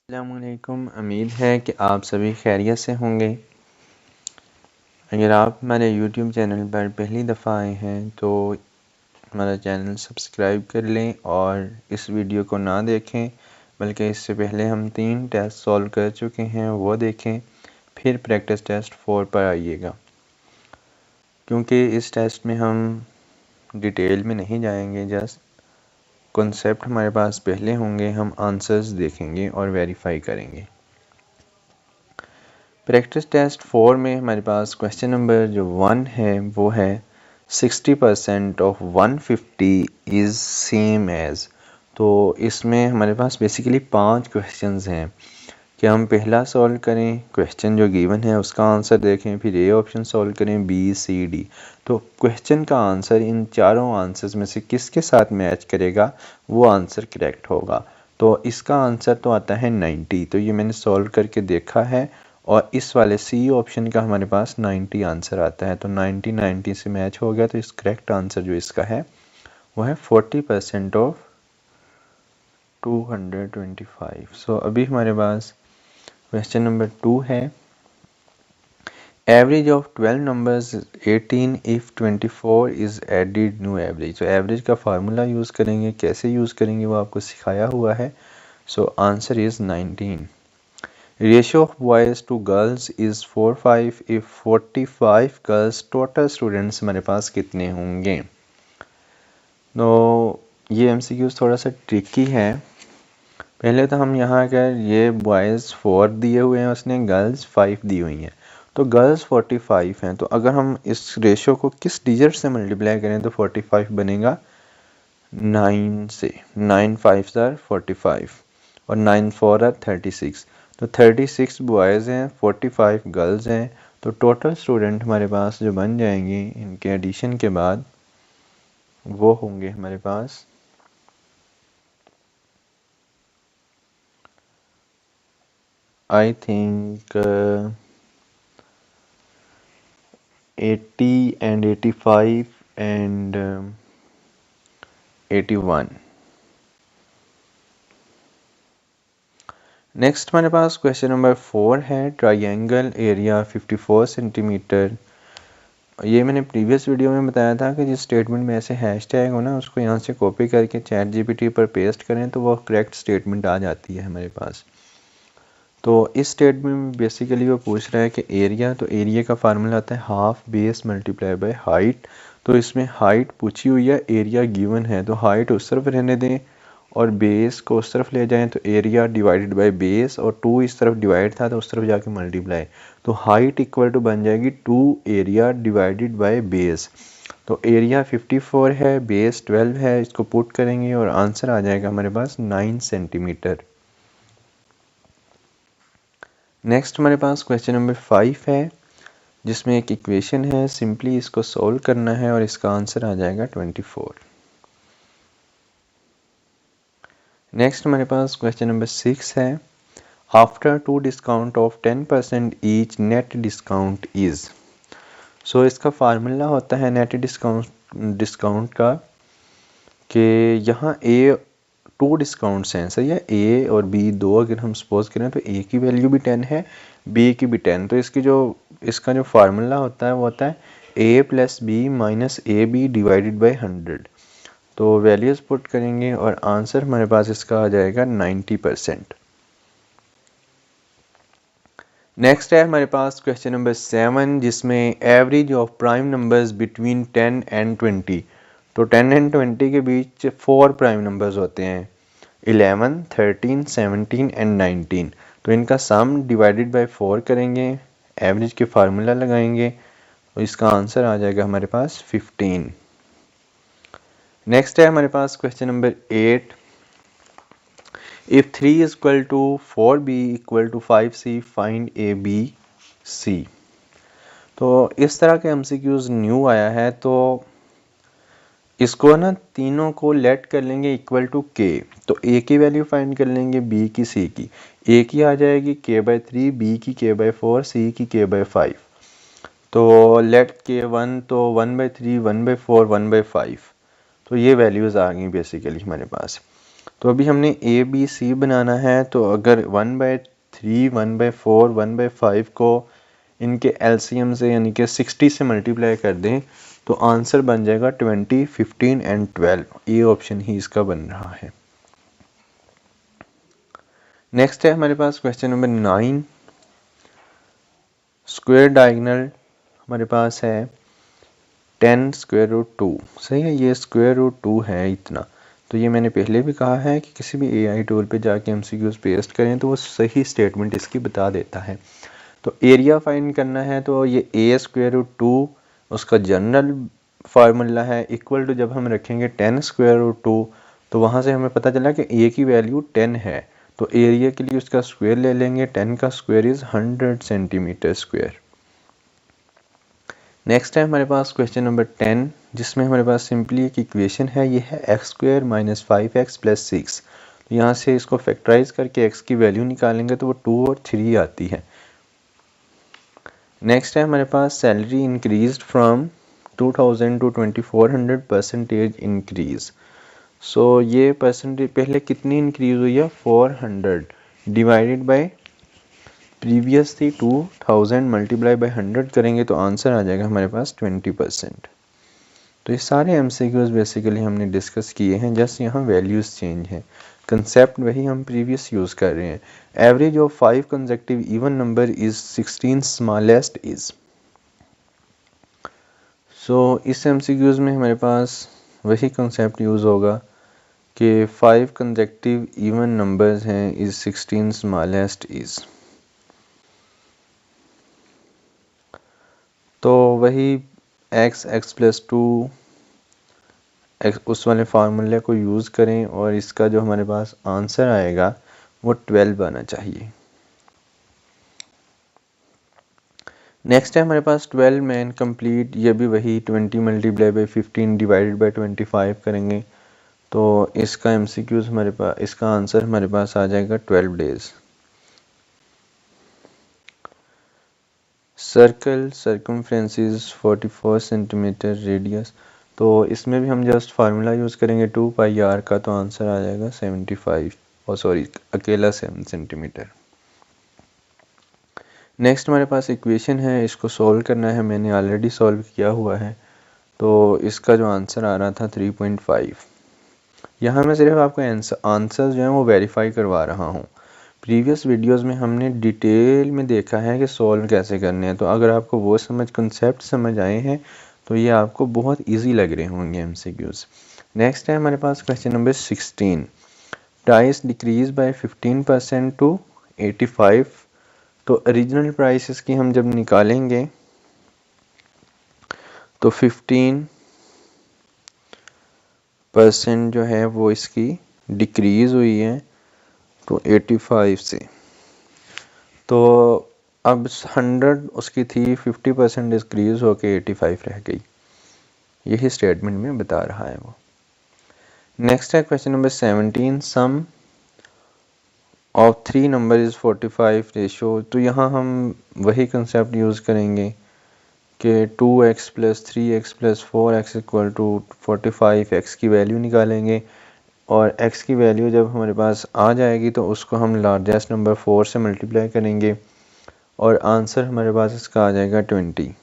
अस्सलामुअलैकुम। उम्मीद है कि आप सभी खैरियत से होंगे। अगर आप हमारे YouTube चैनल पर पहली दफ़ा आए हैं तो हमारा चैनल सब्सक्राइब कर लें और इस वीडियो को ना देखें, बल्कि इससे पहले हम 3 टेस्ट सॉल्व कर चुके हैं वो देखें, फिर प्रैक्टिस टेस्ट 4 पर आइएगा। क्योंकि इस टेस्ट में हम डिटेल में नहीं जाएंगे, जस्ट कॉन्सेप्ट हमारे पास पहले होंगे, हम आंसर्स देखेंगे और वेरीफाई करेंगे। प्रैक्टिस टेस्ट 4 में हमारे पास क्वेश्चन नंबर जो 1 है वो है 60% ऑफ 150 इज़ सेम एज़। तो इसमें हमारे पास बेसिकली 5 क्वेश्चंस हैं कि हम पहला सॉल्व करें, क्वेश्चन जो गिवन है उसका आंसर देखें, फिर ए ऑप्शन सॉल्व करें, बी सी डी। तो क्वेश्चन का आंसर इन चारों आंसर्स में से किसके साथ मैच करेगा वो आंसर करेक्ट होगा। तो इसका आंसर तो आता है 90। तो ये मैंने सॉल्व करके देखा है और इस वाले सी ऑप्शन का हमारे पास 90 आंसर आता है। तो 90 से मैच हो गया। तो इस करेक्ट आंसर जो इसका है वो है 40% ऑफ 225। सो अभी हमारे पास क्वेश्चन नंबर 2 है, average of 12 numbers 18 if 24 is added new average. तो एवरेज का फार्मूला यूज़ करेंगे, कैसे यूज़ करेंगे वो आपको सिखाया हुआ है। So answer is 19। Ratio of boys to girls is 45 if 45 girls, total students हमारे पास कितने होंगे। तो ये MCQs थोड़ा सा ट्रिकी है। पहले तो हम यहाँ अगर ये बॉयज़ 4 दिए हुए हैं, उसने गर्ल्स 5 दी हुई हैं, तो गर्ल्स 45 हैं। तो अगर हम इस रेशियो को किस डिजिट से मल्टीप्लाई करें तो 45 बनेगा 9 से। 9 5 आर 45 और 9 4 आर 36। तो 36 बॉयज़ हैं, 45 गर्ल्स हैं। तो टोटल स्टूडेंट हमारे पास जो बन जाएंगे इनके एडिशन के बाद वो होंगे हमारे पास I think 80 and 85 and 81। Next हमारे पास क्वेश्चन नंबर 4 है, ट्रायंगल एरिया 54 सेंटीमीटर। ये मैंने प्रीवियस वीडियो में बताया था कि जिस स्टेटमेंट में ऐसे हैश टैग हो ना, उसको यहाँ से कॉपी करके ChatGPT पर पेस्ट करें तो वो करेक्ट स्टेटमेंट आ जाती है हमारे पास। तो इस स्टेटमेंट में बेसिकली वो पूछ रहा है कि एरिया, तो एरिया का फार्मूला आता है half base multiply by height. तो इसमें हाइट पूछी हुई है, एरिया गिवन है, तो हाइट उस तरफ रहने दें और बेस को उस तरफ ले जाएं। तो एरिया डिवाइडेड बाय बेस, और 2 इस तरफ डिवाइड था तो उस तरफ जाके मल्टीप्लाई। तो हाइट इक्वल टू बन जाएगी 2 एरिया डिवाइडेड बाय बेस। तो एरिया 54 है, बेस 12 है, इसको पुट करेंगे और आंसर आ जाएगा हमारे पास 9 सेंटीमीटर। नेक्स्ट हमारे पास क्वेश्चन नंबर 5 है, जिसमें एक इक्वेशन है, सिंपली इसको सॉल्व करना है और इसका आंसर आ जाएगा 24। नेक्स्ट हमारे पास क्वेश्चन नंबर 6 है, after 2 discount of 10% each net discount is. So इसका फार्मूला होता है नेट डिस्काउंट का कि यहाँ ए 2 डिस्काउंट्स हैं, सही है, ए और बी दो अगर हम सपोज करें तो ए की वैल्यू भी 10 है, बी की भी 10। तो इसका जो फार्मूला होता है वो होता है a plus b minus a b divided by 100। तो वैल्यूज़ पुट करेंगे और आंसर हमारे पास इसका आ जाएगा 90%। नेक्स्ट है हमारे पास क्वेश्चन नंबर 7, जिसमें average of prime numbers between 10 and 20। तो 10 एंड 20 के बीच 4 प्राइम नंबर्स होते हैं, 11, 13, 17 एंड 19। तो इनका सम डिवाइडेड बाय 4 करेंगे, एवरेज के फार्मूला लगाएंगे तो इसका आंसर आ जाएगा हमारे पास 15। नेक्स्ट है हमारे पास question number 8, if 3 is equal to 4b equal to 5c find a b c. तो इस तरह के MCQs न्यू आया है, तो इसको ना तीनों को लेट कर लेंगे इक्वल टू के। तो ए की वैल्यू फाइंड कर लेंगे, बी की, सी की। ए की आ जाएगी k/3, बी की k/4, सी की k/5। तो लेट k1 तो 1/3, 1/4, 1/5। तो ये वैल्यूज़ आ गई बेसिकली हमारे पास। तो अभी हमने ए बी सी बनाना है, तो अगर 1/3, 1/4, 1/5 को इनके एलसीएम से यानी कि 60 से मल्टीप्लाई कर दें तो आंसर बन जाएगा 20, 15 एंड 12। ये ऑप्शन ही इसका बन रहा है। नेक्स्ट है हमारे पास क्वेश्चन नंबर 9। स्क्वायर डायगोनल हमारे पास है 10√2। सही है, ये √2 है इतना। तो ये मैंने पहले भी कहा है कि किसी भी एआई टूल पे जाके एमसीक्यूज पेस्ट करें तो वो सही स्टेटमेंट इसकी बता देता है। तो एरिया फाइंड करना है, तो ये a√2 उसका जनरल फार्मूला है, इक्वल टू जब हम रखेंगे 10√2 तो वहाँ से हमें पता चला कि a की वैल्यू 10 है, तो एरिया के लिए उसका स्क्वायर ले लेंगे। 10 का square is 100 centimetre square. Next है हमारे पास क्वेश्चन नंबर 10, जिसमें हमारे पास सिंपली एक इक्वेशन है, ये है x² - 5x + 6। तो यहाँ से इसको फैक्टराइज करके x की वैल्यू निकालेंगे तो वो 2 और 3 आती है। नेक्स्ट है हमारे पास salary increase from 2000 to 2400 percentage increase. So ये परसेंटेज पहले कितनी इंक्रीज हुई है, 400 डिवाइडेड बाय प्रीवियस थी 2000 मल्टीप्लाई बाय 100 करेंगे तो आंसर आ जाएगा हमारे पास 20%। तो ये सारे एमसीक्यूज बेसिकली हमने डिस्कस किए हैं, जस्ट यहाँ वैल्यूज चेंज हैं, कंसेप्ट वही हम प्रीवियस यूज़ कर रहे हैं। Average of 5 consecutive even number is 16 smallest is. So इस एमसीक्यूज में हमारे पास वही कंसेप्ट यूज़ होगा कि 5 कंसेक्टिव इवन नंबर्स हैं इज 16 स्मॉलेस्ट इज। तो वही x+2 उस वाले फार्मूले को यूज़ करें और इसका जो हमारे पास आंसर आएगा वो 12 आना चाहिए। नेक्स्ट है हमारे पास 12 में इनकम्प्लीट, ये भी वही 20 मल्टीप्लाई बाई 15 डिवाइडेड बाई 25 करेंगे तो इसका एमसीक्यूज हमारे पास, इसका आंसर हमारे पास आ जाएगा 12 days. Circle circumference is 44 centimetre radius, तो इसमें भी हम जस्ट फार्मूला यूज़ करेंगे 2πr का, तो आंसर आ जाएगा 75 और सॉरी अकेला 7 सेंटीमीटर। नेक्स्ट हमारे पास इक्वेशन है, इसको सॉल्व करना है, मैंने ऑलरेडी सॉल्व किया हुआ है। तो इसका जो आंसर आ रहा था 3.5। यहाँ मैं सिर्फ आपको आंसर जो है वो वेरीफाई करवा रहा हूँ। प्रीवियस वीडियोस में हमने डिटेल में देखा है कि सॉल्व कैसे करने हैं, तो अगर आपको वो कंसेप्ट समझ आए हैं तो ये आपको बहुत इजी लग रहे होंगे एमसीक्यूज। नेक्स्ट है हमारे पास question number 16। Price decrease by 15% to 85। तो ओरिजिनल प्राइस की हम जब निकालेंगे तो 15% जो है वो इसकी डिक्रीज हुई है तो 85 से। तो अब 100 उसकी थी, 50% डिक्रीज होके 85 रह गई। यही स्टेटमेंट में बता रहा है वो। नेक्स्ट है question number 17। Sum of 3 number is 45 ratio. तो यहाँ हम वही कंसेप्ट यूज़ करेंगे कि 2x + 3x + 4x = 45, x की वैल्यू निकालेंगे और x की वैल्यू जब हमारे पास आ जाएगी तो उसको हम लार्जेस्ट नंबर 4 से मल्टीप्लाई करेंगे और आंसर हमारे पास इसका आ जाएगा 20।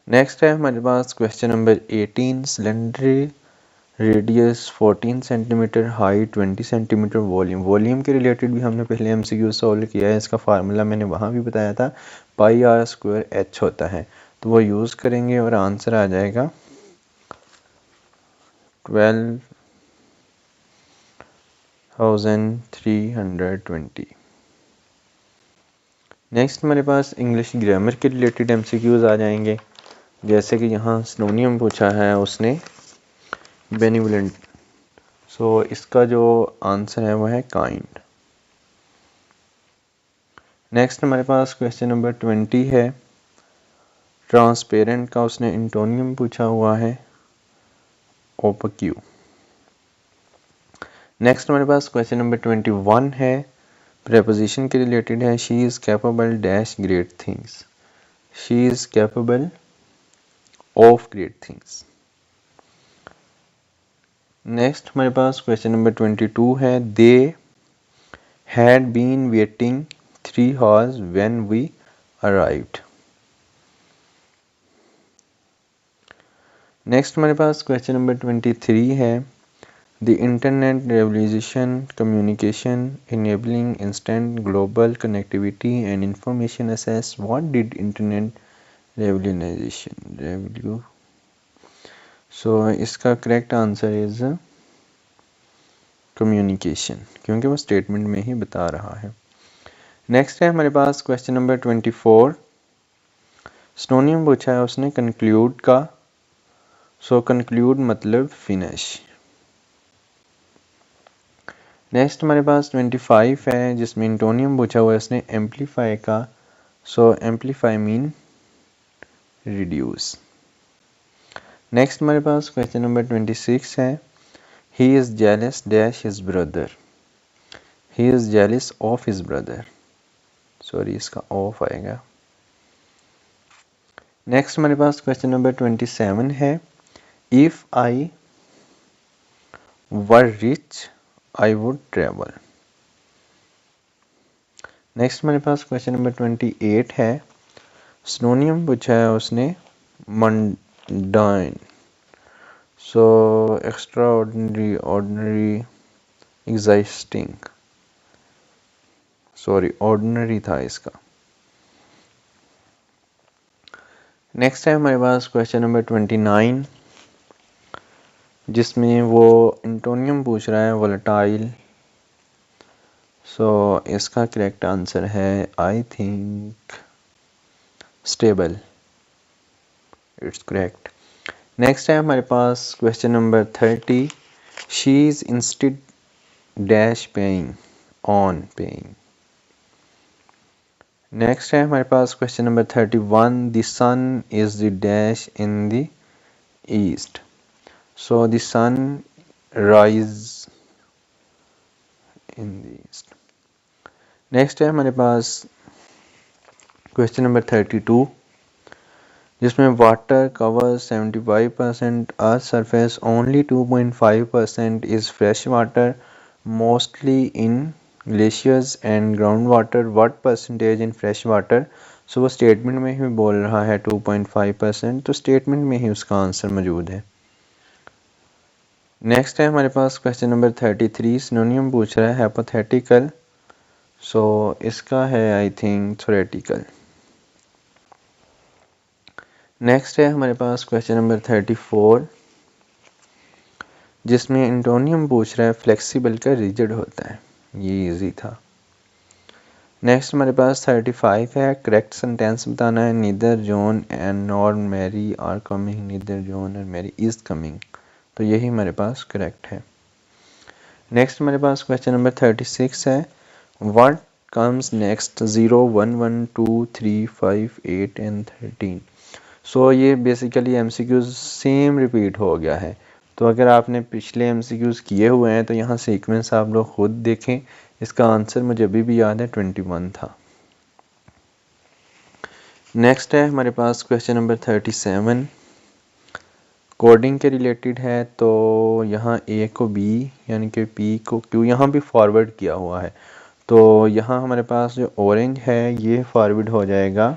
नेक्स्ट है हमारे पास question number 18। Cylinder radius 14 centimetre, height 20 centimetre, volume के रिलेटेड भी हमने पहले एमसीक्यू सॉल्व किया है। इसका फार्मूला मैंने वहाँ भी बताया था, πr² होता है, तो वो यूज़ करेंगे और आंसर आ जाएगा 12,320। नेक्स्ट हमारे पास इंग्लिश ग्रामर के रिलेटेड एमसीक्यूज आ जाएंगे, जैसे कि यहाँ सिनोनियम पूछा है उसने बेनिवोलेंट। सो इसका जो आंसर है वो है काइंड। नेक्स्ट हमारे पास क्वेश्चन नंबर 20 है। ट्रांसपेरेंट का उसने इंटोनियम पूछा हुआ है, ओपक्यू। नेक्स्ट हमारे पास क्वेश्चन नंबर 21 है, प्रेपोजिशन के रिलेटेड है। She is capable dash great things. She is capable of great things. Next हमारे पास क्वेश्चन नंबर 22 है, they had been waiting 3 hours when we arrived. Next हमारे पास क्वेश्चन नंबर 23 है, the internet revolution communication enabling instant global connectivity and information access, what did internet revolution so इसका correct answer is communication, क्योंकि वो statement में ही बता रहा है। नेक्स्ट है हमारे पास क्वेश्चन नंबर 24, स्टोनियम पूछा है उसने कंक्लूड का, सो कंक्लूड मतलब फिनिश। नेक्स्ट हमारे पास 25 है जिसमें एंटोनियम पूछा हुआ है उसने एम्पलीफाई का, सो एम्पलीफाई मीन रिड्यूस। नेक्स्ट हमारे पास क्वेश्चन नंबर 26 है, he is jealous dash his brother, he is jealous of his brother, sorry इसका ऑफ आएगा। नेक्स्ट हमारे पास क्वेश्चन नंबर 27 है, if I were rich I would travel. Next हमारे पास क्वेश्चन नंबर 28 है, सिनोनियम पूछा है उसने mundane, so extraordinary, ordinary, existing, sorry ordinary था इसका। नेक्स्ट है हमारे पास क्वेश्चन नंबर 29 जिसमें वो एंटोनियम पूछ रहा है वोलेटाइल, सो इसका करेक्ट आंसर है I think stable, it's correct. Next है हमारे पास question number 30, she is instead dash paying on paying. Next है हमारे पास question number 31, the sun is the dash in the east, so the sun rise in the east. Next है हमारे पास question number 32 जिसमें water cover 75% earth surface, only 2.5% is fresh water, mostly in glaciers and ground water, what percentage in fresh water. So वो statement में ही बोल रहा है 2.5%, तो स्टेटमेंट में ही उसका आंसर मौजूद है। नेक्स्ट है हमारे पास क्वेश्चन नंबर 33, सिनोनियम पूछ रहा है हाइपोथेटिकल, सो इसका है आई थिंक थ्योरेटिकल। नेक्स्ट है हमारे पास क्वेश्चन नंबर 34 जिसमें एंटोनियम पूछ रहा है फ्लेक्सिबल का रिजिड होता है, ये इजी था। नेक्स्ट हमारे पास 35 है, करेक्ट सेंटेंस बताना है, neither John and nor Mary are coming, neither John or Mary is coming, तो यही हमारे पास करेक्ट है। नेक्स्ट हमारे पास क्वेश्चन नंबर 36 है, व्हाट कम्स नेक्स्ट 0 1 1 2 3 5 8 एंड 13। सो ये बेसिकली एमसीक्यूज सेम रिपीट हो गया है, तो अगर आपने पिछले एमसीक्यूज किए हुए हैं तो यहाँ सीक्वेंस आप लोग खुद देखें। इसका आंसर मुझे अभी भी याद है 21 था। नेक्स्ट है हमारे पास क्वेश्चन नंबर 37 कोडिंग के रिलेटेड है, तो यहाँ ए को बी यानी कि पी को क्यू यहाँ भी फॉरवर्ड किया हुआ है, तो यहाँ हमारे पास जो ऑरेंज है ये फॉरवर्ड हो जाएगा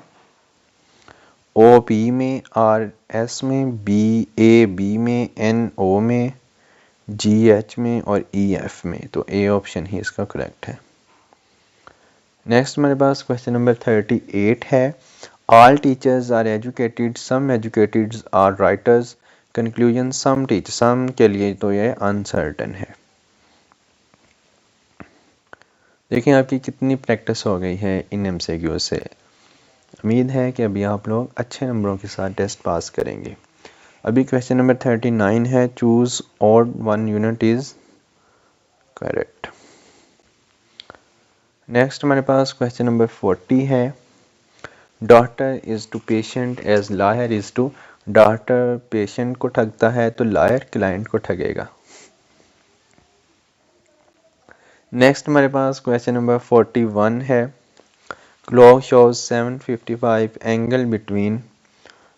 ओ पी में, आर एस में, बी ए बी में, एन ओ में, जी एच में और ई एफ में, तो ए ऑप्शन ही इसका करेक्ट है। नेक्स्ट हमारे पास क्वेश्चन नंबर 38 है, all teachers are educated, some educated are writers, conclusion some teacher, some के लिए तो ये अनसर्टन है। देखिए आपकी कितनी प्रैक्टिस हो गई है इन एमसीक्यू से, उम्मीद है कि अभी आप लोग अच्छे नंबरों के साथ टेस्ट पास करेंगे। अभी क्वेश्चन नंबर 39 है, choose odd one unit is correct. Next हमारे पास क्वेश्चन नंबर 40 है, doctor is to patient as lawyer is to, doctor patient को ठगता है तो लायर क्लाइंट को ठगेगा। नेक्स्ट हमारे पास क्वेश्चन नंबर 41 है, क्लॉक शोज 755 एंगल बिटवीन,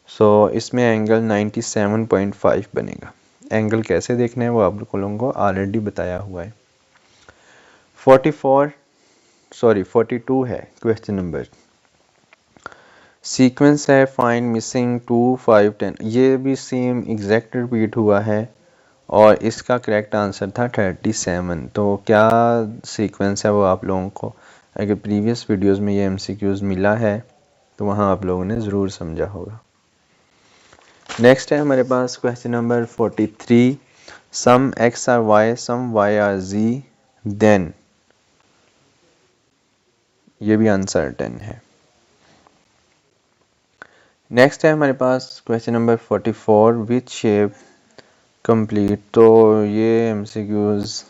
सो इसमें एंगल 97.5 बनेगा। एंगल कैसे देखना है वो आप लोगों को ऑलरेडी बताया हुआ है। 42 है क्वेश्चन नंबर। सीक्वेंस है फाइंड मिसिंग 2 5 10, ये भी सेम एग्जैक्ट रिपीट हुआ है और इसका करेक्ट आंसर था 37। तो क्या सीक्वेंस है वो आप लोगों को अगर प्रीवियस वीडियोस में ये एमसीक्यूज मिला है तो वहाँ आप लोगों ने ज़रूर समझा होगा। नेक्स्ट है हमारे पास question number 43, some X are Y some Y are G then, ये भी अनसर्टेन है। नेक्स्ट है हमारे पास question number 44, which shape complete, तो ये एमसीक्यूज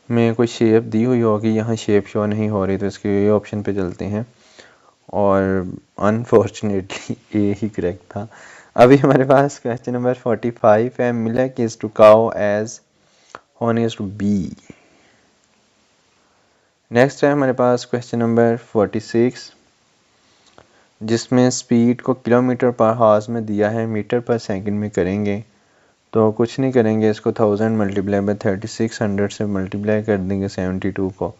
में कोई शेप दी हुई होगी, यहाँ शेप शो नहीं हो रही तो इसके ये ऑप्शन पे चलते हैं और अनफॉर्चुनेटली ए ही करेक्ट था। अभी हमारे पास क्वेश्चन नंबर 45 है, milk is to cow as honey is to bee. Next है हमारे पास क्वेश्चन नंबर 46, जिसमें स्पीड को किलोमीटर पर हावर्स में दिया है, मीटर पर सेकंड में करेंगे तो कुछ नहीं करेंगे, इसको 1000 मल्टीप्लाई बाय 3600 से मल्टीप्लाई कर देंगे 72 को,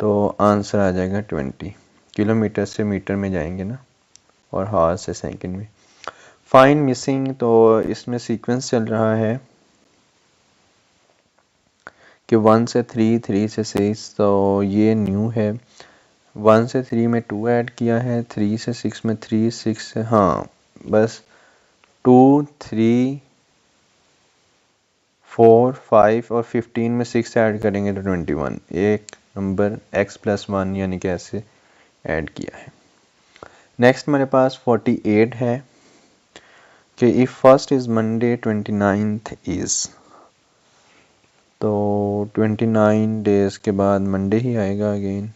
तो आंसर आ जाएगा 20। किलोमीटर से मीटर में जाएंगे ना और हावर्स से सेकंड में। फाइंड मिसिंग, तो इसमें सीक्वेंस चल रहा है कि 1 से 3 3 से 6, तो ये न्यू है। 1 से 3 में 2 ऐड किया है, 3 से 6 में 3, 6 से हाँ बस 2 3 4 5 और 15 में 6 ऐड करेंगे तो 21। एक नंबर x+1 यानी कि ऐसे ऐड किया है। नेक्स्ट हमारे पास 48 है कि if first is Monday 29th is, तो 29 डेज़ के बाद मंडे ही आएगा अगेन,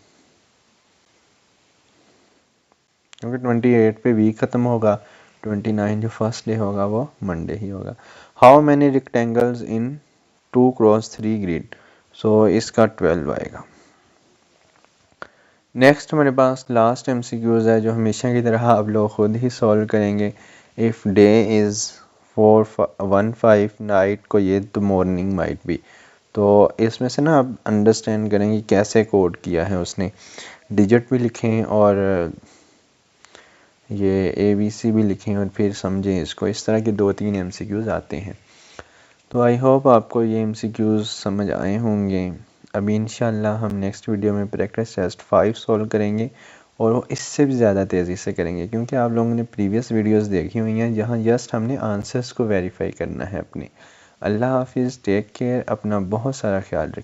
क्योंकि 28 पे वीक ख़त्म होगा, 29 जो फर्स्ट डे होगा वो मंडे ही होगा। How many rectangles in 2x3 grid, so इसका 12 आएगा। नेक्स्ट हमारे पास लास्ट एमसीक्यूज है जो हमेशा की तरह आप लोग खुद ही सॉल्व करेंगे। इफ़ डे इज़ 4:15 नाइट को ये तो मॉर्निंग माइट बी, तो इसमें से ना आप अंडरस्टैंड करेंगे कैसे कोड किया है उसने, डिजिट भी लिखें और ये ABC भी लिखें और फिर समझें इसको। इस तरह के 2-3 एमसीक्यूज आते हैं। तो आई होप आपको ये एमसीक्यूज समझ आए होंगे। अभी इंशाल्लाह हम नेक्स्ट वीडियो में प्रैक्टिस टेस्ट 5 सॉल्व करेंगे और वो इससे भी ज़्यादा तेज़ी से करेंगे, क्योंकि आप लोगों ने प्रीवियस वीडियोस देखी हुई हैं जहाँ जस्ट हमने आंसर्स को वेरीफाई करना है अपने। अल्लाह हाफिज़, टेक केयर, अपना बहुत सारा ख्याल रखिए।